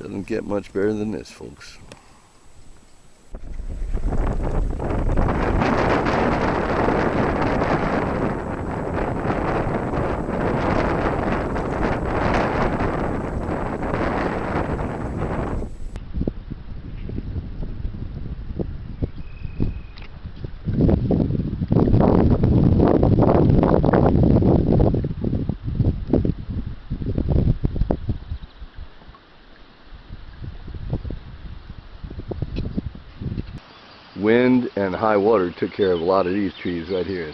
Doesn't get much better than this, folks. Wind and high water took care of a lot of these trees right here.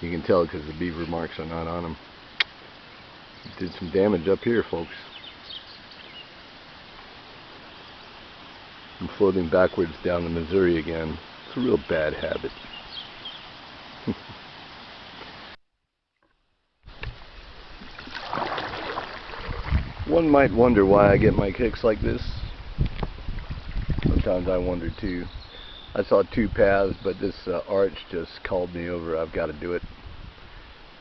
You can tell because the beaver marks are not on them. Did some damage up here, folks. I'm floating backwards down the Missouri again. It's a real bad habit. One might wonder why I get my kicks like this. Sometimes I wonder too. I saw two paths, but this arch just called me over. I've got to do it.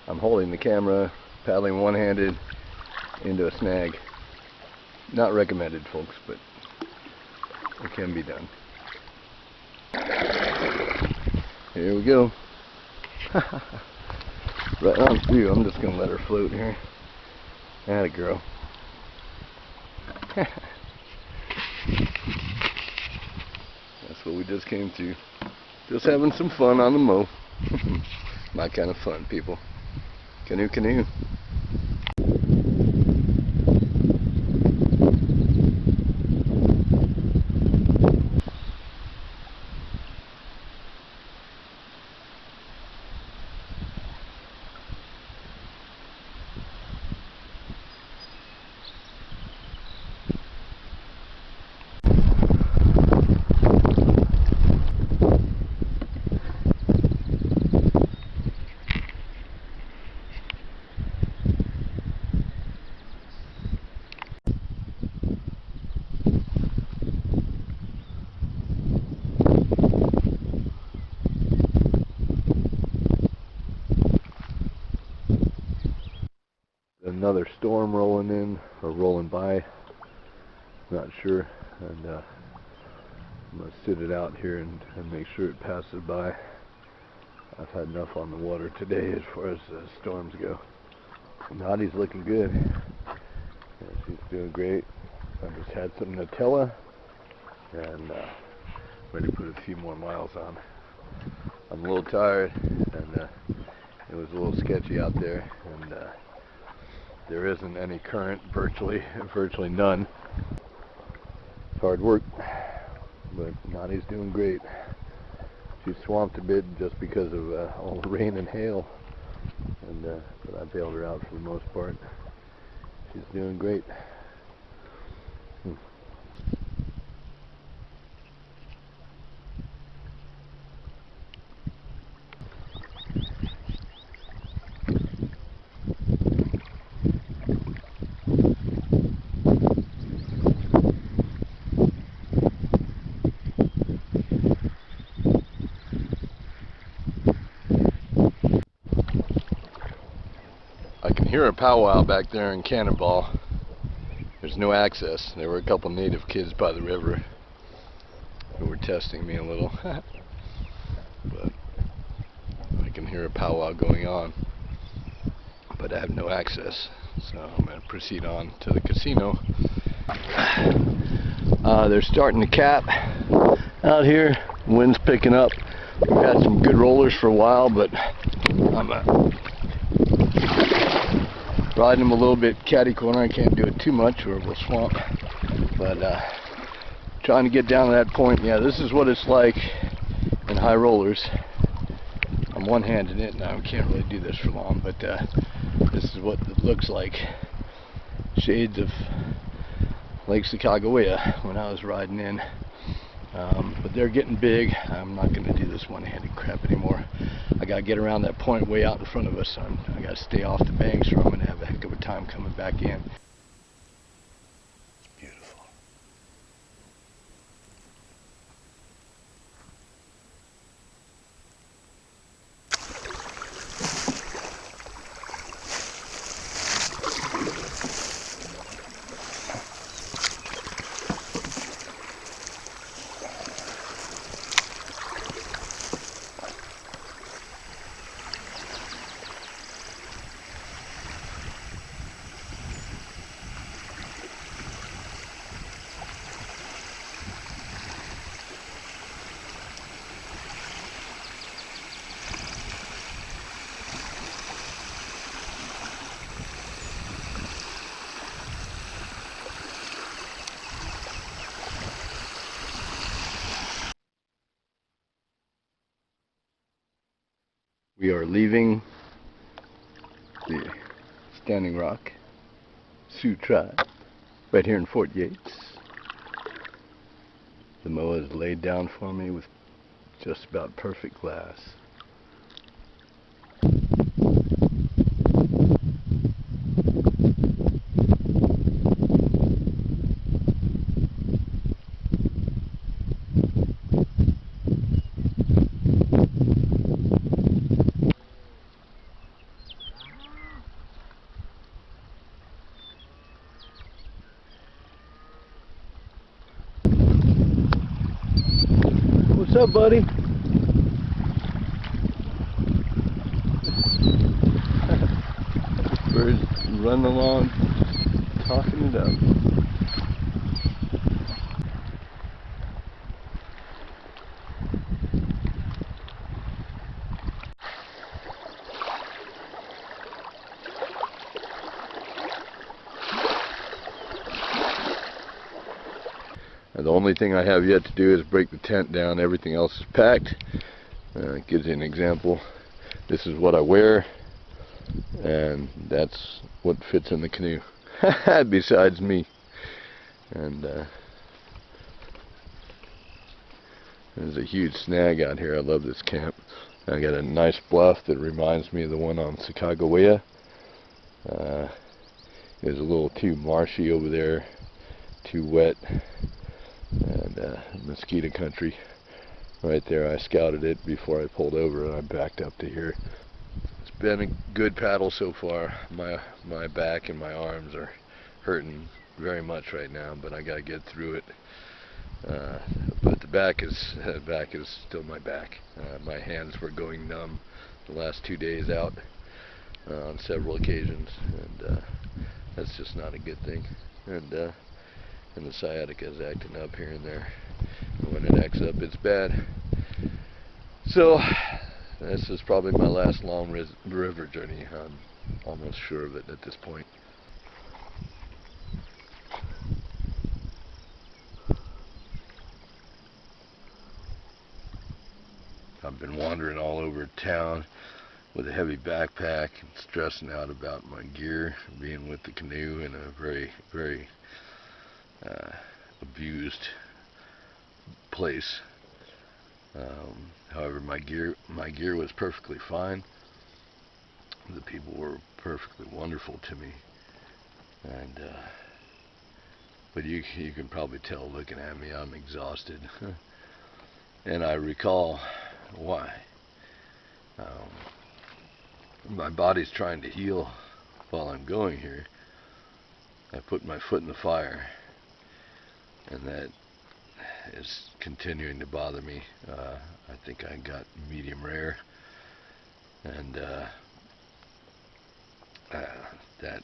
I'm holding the camera, paddling one-handed into a snag. Not recommended, folks, but it can be done. Here we go. Right on through. I'm just going to let her float here. Atta girl. That's what we just came to. Just having some fun on the mow. My kind of fun, people. Canoe, canoe. Another storm rolling in, or rolling by, not sure, and I'm going to sit it out here and make sure it passes by. I've had enough on the water today as far as storms go. Knotty's looking good. Yeah, she's doing great. I just had some Nutella and ready to put a few more miles on. I'm a little tired, and it was a little sketchy out there, and there isn't any current, virtually none. It's hard work, but Knotty's doing great. She's swamped a bit just because of all the rain and hail, and but I bailed her out for the most part. She's doing great. I can hear a powwow back there in Cannonball. There's no access. There were a couple native kids by the river who were testing me a little. But I can hear a powwow going on. But I have no access. So I'm going to proceed on to the casino. They're starting to cap out here. Wind's picking up. We've had some good rollers for a while, but I'm riding them a little bit catty corner. I can't do it too much or we'll swamp. But trying to get down to that point. Yeah, this is what it's like in high rollers. I'm one-handed it now. I can't really do this for long, but this is what it looks like. Shades of Lake Sacagawea when I was riding in. But they're getting big. I'm not going to do this one-handed crap anymore. I got to get around that point way out in front of us. I got to stay off the banks or I'm going to have a heck of a time coming back in. It's beautiful. We are leaving the Standing Rock Sioux Tribe right here in Fort Yates. The moa is laid down for me with just about perfect glass. What's up, buddy? Birds running along, talking it up. And the only thing I have yet to do is break the tent down. Everything else is packed. Gives you an example. This is what I wear, and that's what fits in the canoe. Besides me. And there's a huge snag out here. I love this camp. I got a nice bluff that reminds me of the one on Oahe. It's a little too marshy over there, too wet, and mosquito country right there. I scouted it before I pulled over, and I backed up to here. It's been a good paddle so far. My back and my arms are hurting very much right now, but I gotta get through it. But the back is still my back. My hands were going numb the last 2 days out on several occasions, and that's just not a good thing. And the sciatica is acting up here and there. And when it acts up, it's bad. So this is probably my last long river journey. I'm almost sure of it at this point. I've been wandering all over town with a heavy backpack and stressing out about my gear, being with the canoe in a very, very abused place. However, my gear was perfectly fine. The people were perfectly wonderful to me, and but you can probably tell looking at me, I'm exhausted. And I recall why. My body's trying to heal while I'm going here. I put my foot in the fire, and that is continuing to bother me. I think I got medium rare, and that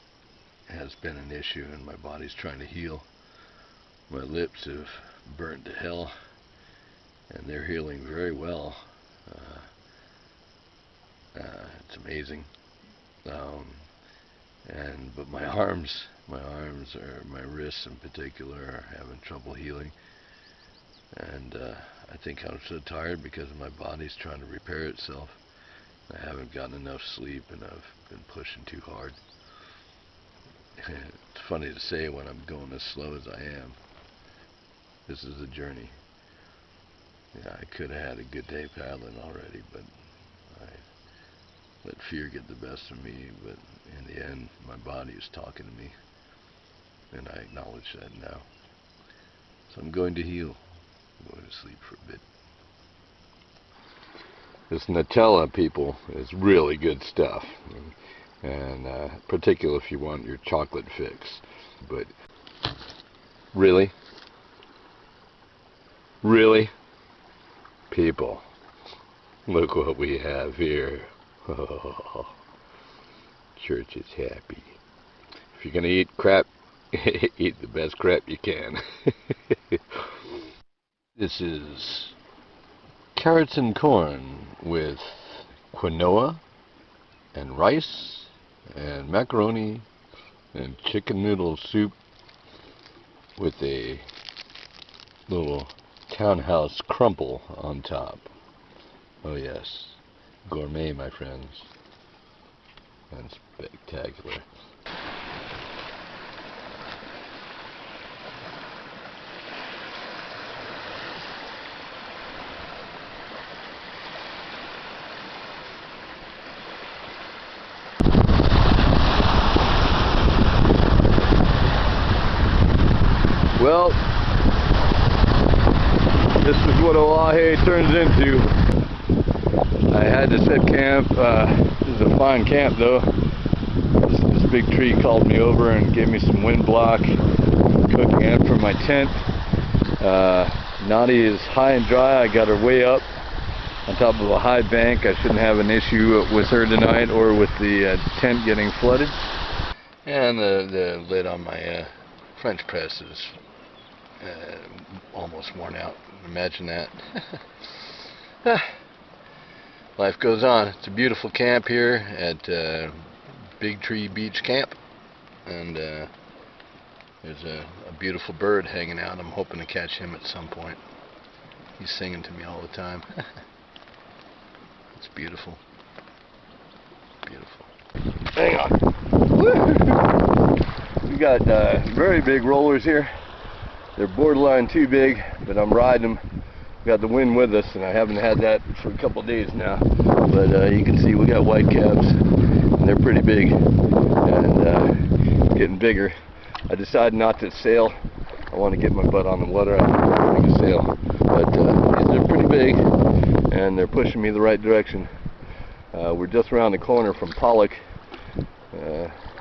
has been an issue, and my body's trying to heal. My lips have burnt to hell, and they're healing very well. It's amazing. But my arms, or my wrists in particular, are having trouble healing. And I think I'm so tired because my body's trying to repair itself. I haven't gotten enough sleep, and I've been pushing too hard. It's funny to say when I'm going as slow as I am. This is a journey. Yeah, I could have had a good day paddling already, but I let fear get the best of me. But in the end, my body is talking to me, and I acknowledge that now. So I'm going to heal. I'm going to sleep for a bit. This Nutella, people, is really good stuff, and particularly if you want your chocolate fix. But really, people, look what we have here. Oh, Church is happy. If you're gonna eat crap, eat the best crap you can. This is carrots and corn with quinoa and rice and macaroni and chicken noodle soup with a little townhouse crumble on top. Oh yes, Gourmet, my friends, and spectacular. Well, this is what Oahe turns into. I had to set camp. This is a fine camp though. This big tree called me over and gave me some wind block, cooking amp for my tent. Knotty is high and dry. I got her way up on top of a high bank. I shouldn't have an issue with her tonight or with the tent getting flooded. And the lid on my French press is almost worn out. Imagine that. Life goes on. It's a beautiful camp here at Big Tree Beach Camp, and there's a beautiful bird hanging out. I'm hoping to catch him at some point. He's singing to me all the time. It's beautiful. Beautiful. Hang on. We got very big rollers here. They're borderline too big, but I'm riding them. We got the wind with us, and I haven't had that for a couple of days now. But you can see we got white caps, and they're pretty big, and getting bigger. I decided not to sail. I want to get my butt on the water. I don't make a sail, but they're pretty big, and they're pushing me the right direction. We're just around the corner from Pollock.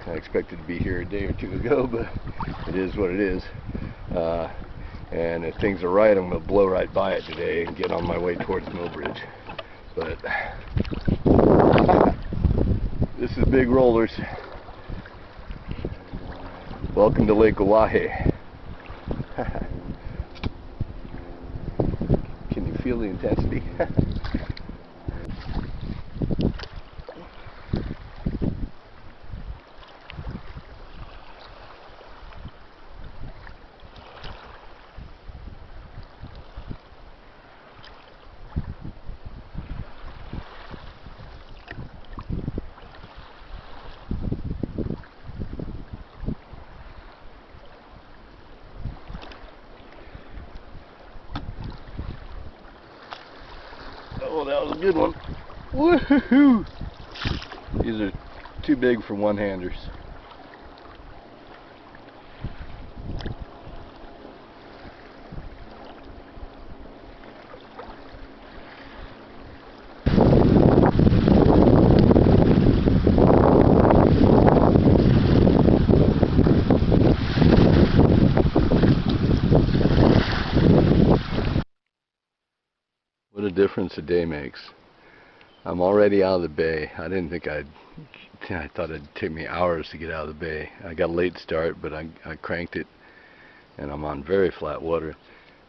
I expected to be here a day or two ago, but it is what it is. And if things are right, I'm going to blow right by it today and get on my way towards Millbridge. But this is Big Rollers. Welcome to Lake Oahe. Can you feel the intensity? Oh, that was a good one. Woohoo! These are too big for one-handers. What a difference a day makes. I'm already out of the bay. I thought it'd take me hours to get out of the bay. I got a late start, but I cranked it, and I'm on very flat water.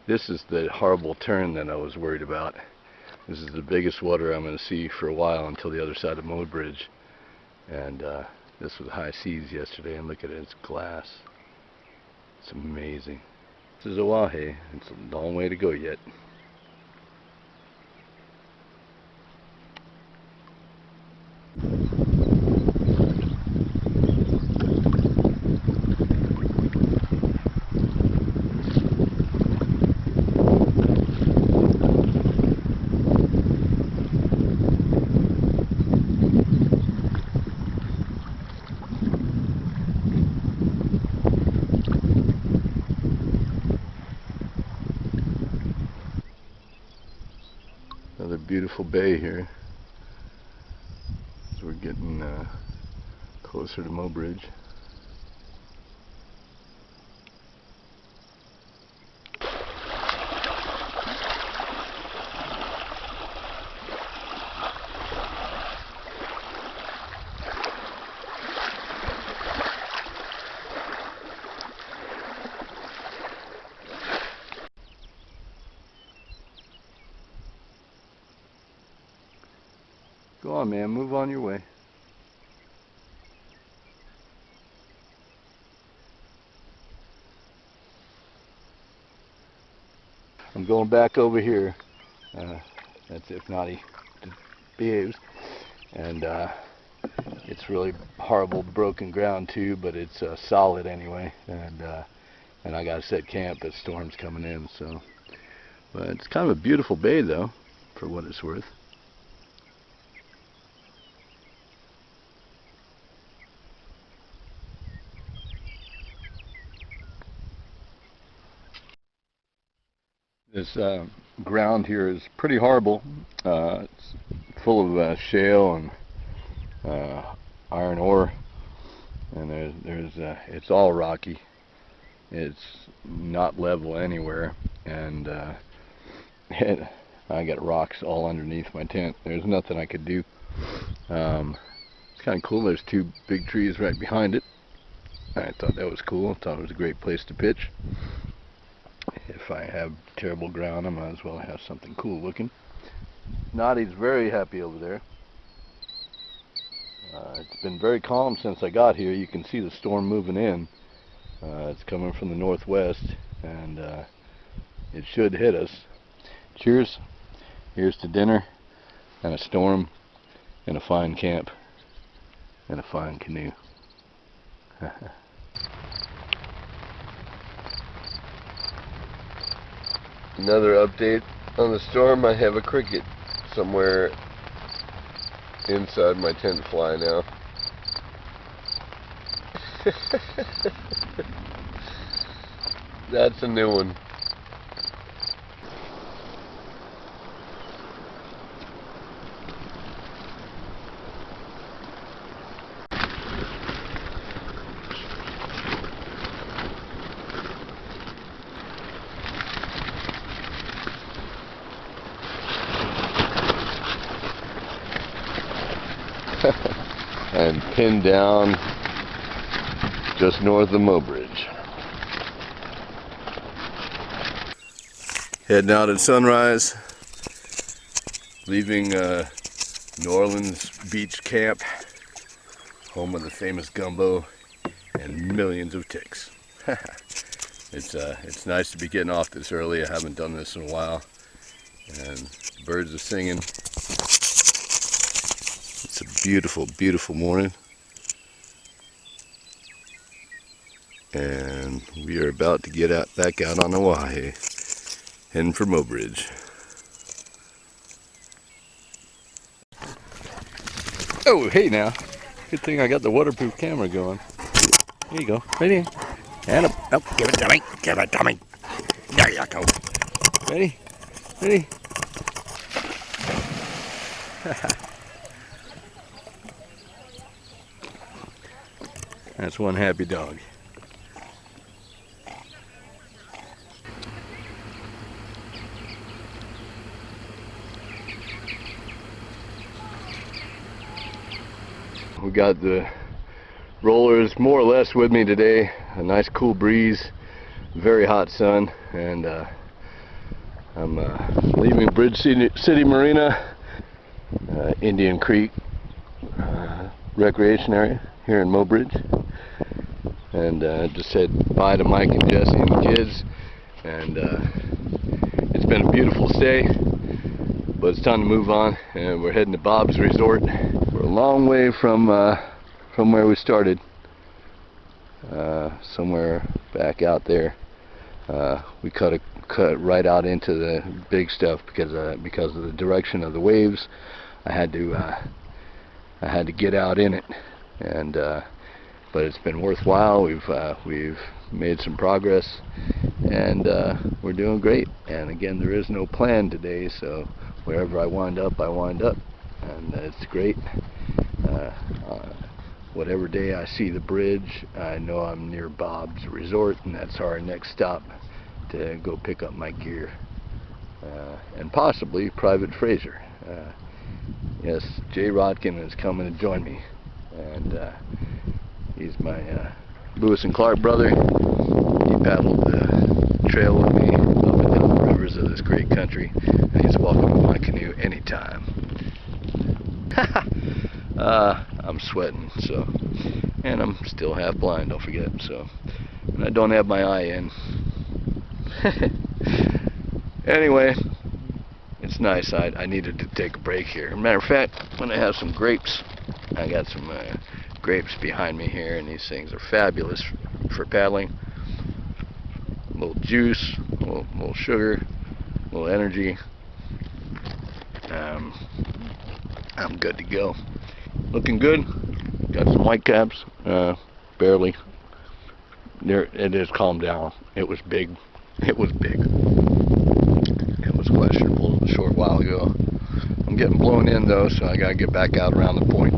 This is the horrible turn that I was worried about. This is the biggest water I'm going to see for a while until the other side of Millbridge. And this was high seas yesterday, and look at it, it's glass. It's amazing. This is Oahe. It's a long way to go yet. Another beautiful bay here. So we're getting closer to Millbridge. Go on, man, move on your way. I'm going back over here. That's if Knotty behaves. And it's really horrible broken ground too, but it's solid anyway. And I got to set camp, but storm's coming in, so. But it's kind of a beautiful bay though, for what it's worth. This ground here is pretty horrible. It's full of shale and iron ore, and it's all rocky. It's not level anywhere, and I got rocks all underneath my tent. There's nothing I could do. It's kind of cool. There's two big trees right behind it. I thought that was cool. I thought it was a great place to pitch. If I have terrible ground, I might as well have something cool looking. Knotty's very happy over there. It's been very calm since I got here. You can see the storm moving in. It's coming from the northwest, and it should hit us. Cheers. Here's to dinner, and a storm, and a fine camp, and a fine canoe. Another update on the storm. I have a cricket somewhere inside my tent fly now. That's a new one. And pinned down just north of Mobridge. Heading out at sunrise, leaving New Orleans beach camp, home of the famous gumbo and millions of ticks. It's nice to be getting off this early. I haven't done this in a while, and the birds are singing. It's a beautiful, beautiful morning, and we are about to get back out on Oahe, heading for Mobridge. Oh, hey now. Good thing I got the waterproof camera going. Here you go. Right here. And up. Nope. Give it to me. Give it to me. There you go. Ready? Ready? That's one happy dog. We got the rollers more or less with me today. A nice cool breeze, very hot sun, and I'm leaving Bridge City Marina, Indian Creek recreation area here in Mobridge, and just said bye to Mike and Jesse and the kids, and it's been a beautiful stay, but it's time to move on, and we're heading to Bob's Resort. We're a long way from where we started, somewhere back out there. We cut right out into the big stuff because of the direction of the waves. I had to get out in it, and but it's been worthwhile. We've made some progress, and we're doing great. And again, there is no plan today, so wherever I wind up, and it's great. Whatever day I see the bridge, I know I'm near Bob's Resort, and that's our next stop to go pick up my gear, and possibly Private Fraser. Yes, Jay Rodkin is coming to join me, and he's my Lewis and Clark brother. He paddled the trail with me up and down the rivers of this great country, and he's welcome in my canoe anytime. I'm sweating, so, and I'm still half blind, don't forget, so, and I don't have my eye in. Anyway, it's it's nice. I needed to take a break here. Matter of fact, I'm gonna have some grapes. I got some grapes behind me here, and these things are fabulous for paddling. A little juice, a little sugar, a little energy. I'm good to go. Looking good. Got some white caps. Barely. There, it is calmed down. It was big. It was big. It was questionable a short while ago. I'm getting blown in though, so I gotta get back out around the point.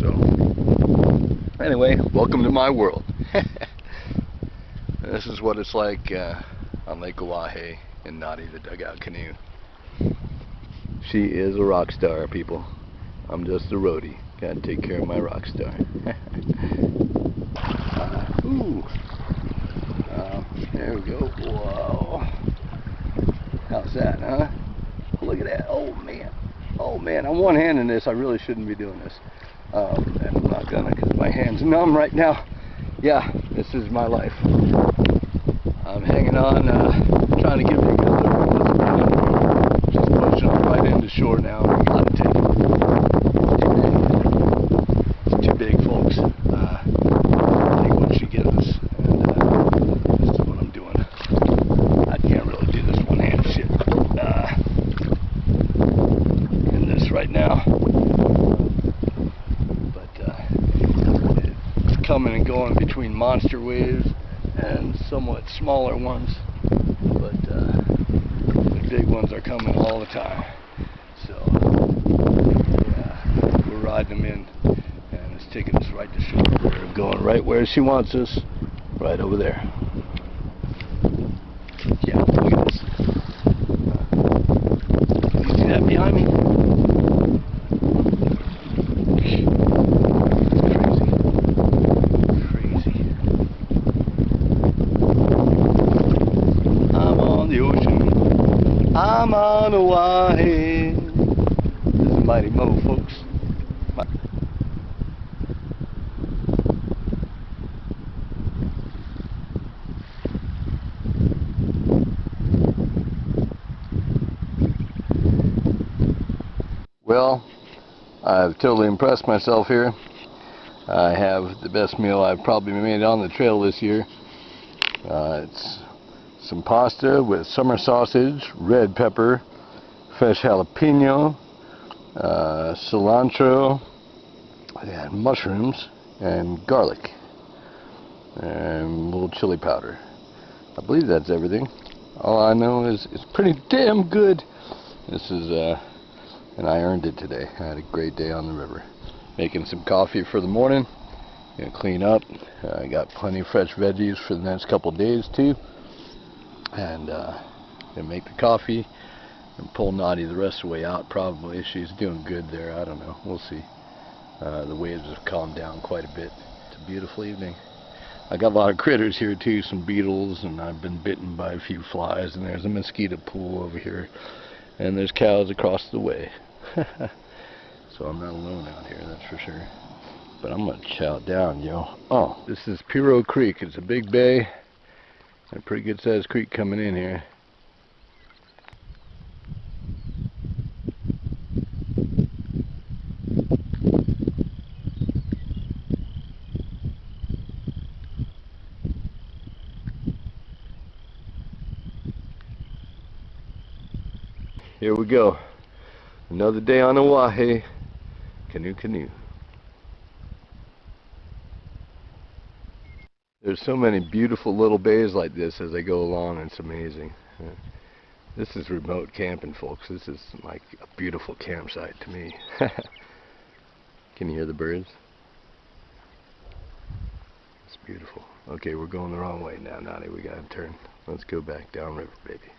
So, anyway, welcome to my world. This is what it's like on Lake Oahe in Knotty, the Dugout Canoe. She is a rock star, people. I'm just a roadie. Gotta take care of my rock star. Ooh. There we go. Whoa. How's that, huh? Look at that. Oh, man. Oh, man. I'm one-handing this. I really shouldn't be doing this. And I'm not gonna because my hand's numb right now. Yeah, this is my life. I'm hanging on, trying to get me together. Just pushing up right into shore now. We gotta take it. It's too big, folks. Take what she gives us. And this is what I'm doing. I can't really do this one-hand shit. In this right now. But it's coming and going between monster waves and somewhat smaller ones, but the big ones are coming all the time. So yeah, we're riding them in, and it's taking us right to shore. We're going right where she wants us, right over there. Yeah, look at this. You see that behind me? I'm on Oahe. This is Mighty Mo, folks. Well, I've totally impressed myself here. I have the best meal I've probably made on the trail this year. It's some pasta with summer sausage, red pepper, fresh jalapeno, cilantro, and mushrooms, and garlic, and a little chili powder. I believe that's everything. All I know is it's pretty damn good. This is, and I earned it today. I had a great day on the river. Making some coffee for the morning. Gonna clean up. I got plenty of fresh veggies for the next couple days too. And gonna make the coffee and pull Knotty the rest of the way out probably. She's doing good there. I don't know. We'll see. The waves have calmed down quite a bit. It's a beautiful evening. I got a lot of critters here too, some beetles, and I've been bitten by a few flies, and there's a mosquito pool over here, and there's cows across the way. So I'm not alone out here, that's for sure. But I'm gonna chow down, yo. Oh, this is Piro Creek. It's a big bay. A pretty good sized creek coming in here. Here we go. Another day on Oahe. Canoe. There's so many beautiful little bays like this as I go along. It's amazing. This is remote camping, folks. This is like a beautiful campsite to me. Can you hear the birds? It's beautiful. Okay, we're going the wrong way now, Knotty. We gotta turn. Let's go back downriver, baby.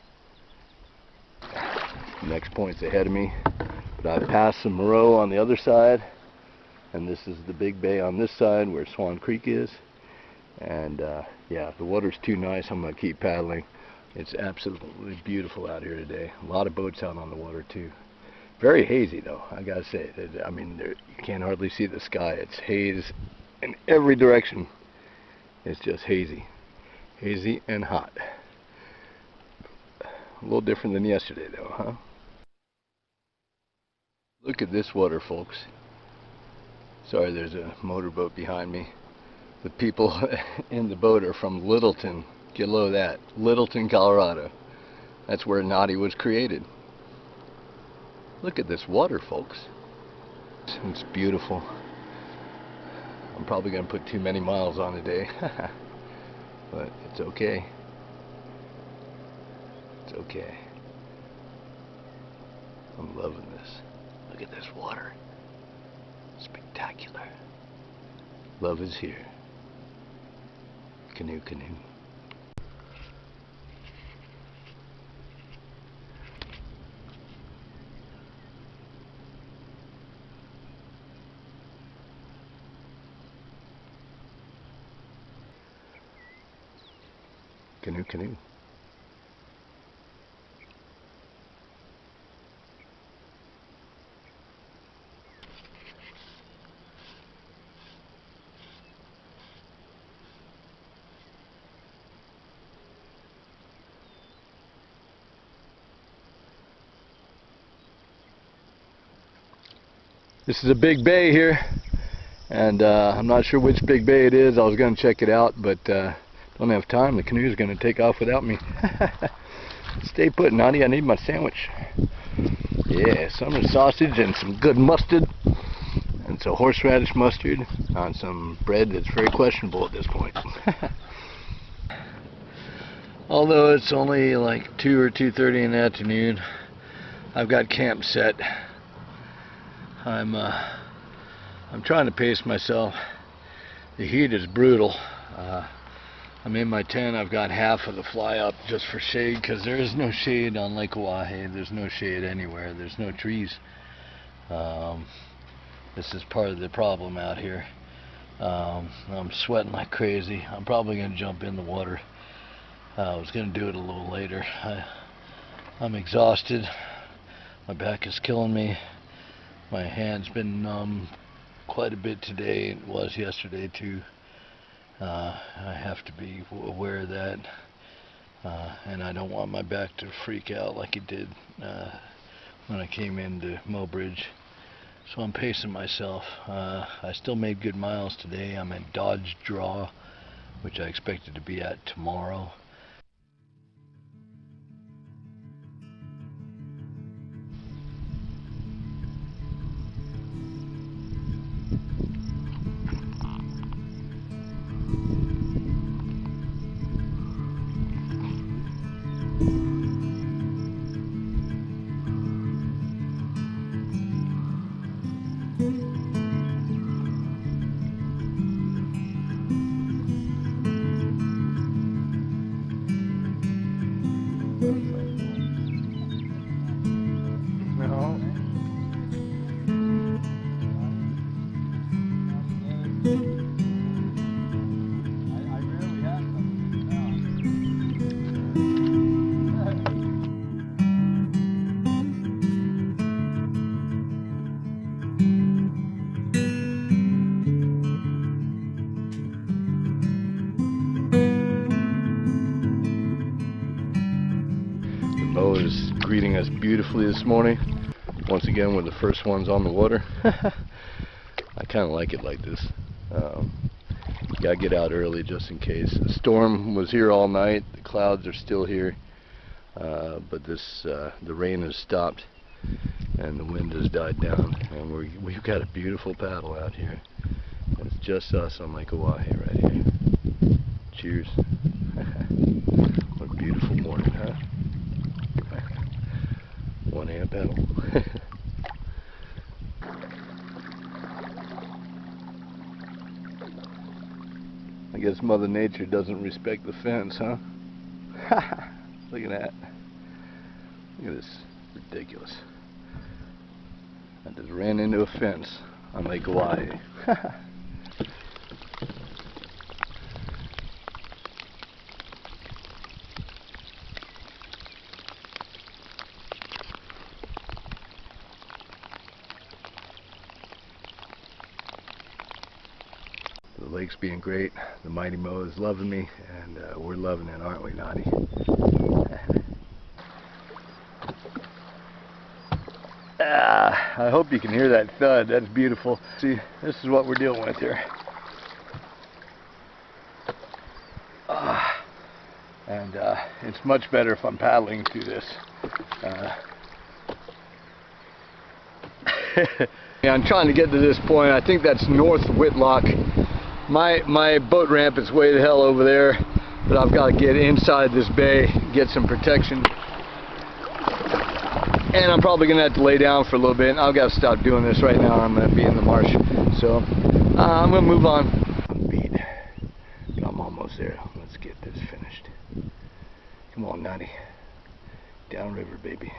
Next point's ahead of me, but I've passed some Moreau on the other side, and this is the big bay on this side where Swan Creek is. And yeah, the water's too nice. I'm gonna keep paddling. It's absolutely beautiful out here today. A lot of boats out on the water too. Very hazy though, I gotta say. I mean, you can't hardly see the sky. It's haze in every direction. It's just hazy and hot. A little different than yesterday though, huh? Look at this water, folks. Sorry, there's a motorboat behind me. The people in the boat are from Littleton. Get low of that. Littleton, Colorado. That's where Knotty was created. Look at this water, folks. It's beautiful. I'm probably going to put too many miles on today. But it's okay. It's okay. I'm loving this. Look at this water. Spectacular. Love is here. Canoe, canoe. Canoe, canoe. This is a big bay here, and I'm not sure which big bay it is. I was going to check it out, but don't have time. The canoe is going to take off without me. Stay put, Knotty. I need my sandwich. Yeah, summer sausage and some good mustard, and some horseradish mustard on some bread that's very questionable at this point. Although it's only like 2 or 2:30 in the afternoon, I've got camp set. I'm trying to pace myself. The heat is brutal. I'm in my tent. I've got half of the fly up just for shade, because there is no shade on Lake Oahe. There's no shade anywhere. There's no trees. This is part of the problem out here. I'm sweating like crazy. I'm probably going to jump in the water. I was going to do it a little later. I'm exhausted. My back is killing me. My hand's been numb quite a bit today. It was yesterday too. I have to be aware of that, and I don't want my back to freak out like it did when I came into Mobridge. So I'm pacing myself. I still made good miles today. I'm at Dodge Draw, which I expected to be at tomorrow. Mo is greeting us beautifully this morning. Once again, we're the first ones on the water. I kind of like it like this. Gotta get out early just in case. The storm was here all night. The clouds are still here, but the rain has stopped and the wind has died down, and we've got a beautiful paddle out here. It's just us on Lake Oahe right here. Cheers. What a beautiful morning, huh? One hand paddle. I guess Mother Nature doesn't respect the fence, huh? Look at that. Look at this. Ridiculous. I just ran into a fence on Lake Oahe. The lake's being great. The mighty Mo is loving me, and we're loving it, aren't we, Knotty? I hope you can hear that thud. That's beautiful. See, this is what we're dealing with here. And it's much better if I'm paddling through this. Yeah, I'm trying to get to this point. I think that's North Whitlock. My boat ramp is way the hell over there, but I've got to get inside this bay, get some protection. And I'm probably going to have to lay down for a little bit. I've got to stop doing this right now. I'm going to be in the marsh. So I'm going to move on. I'm beat, but I'm almost there. Let's get this finished. Come on, Knotty. Downriver, baby.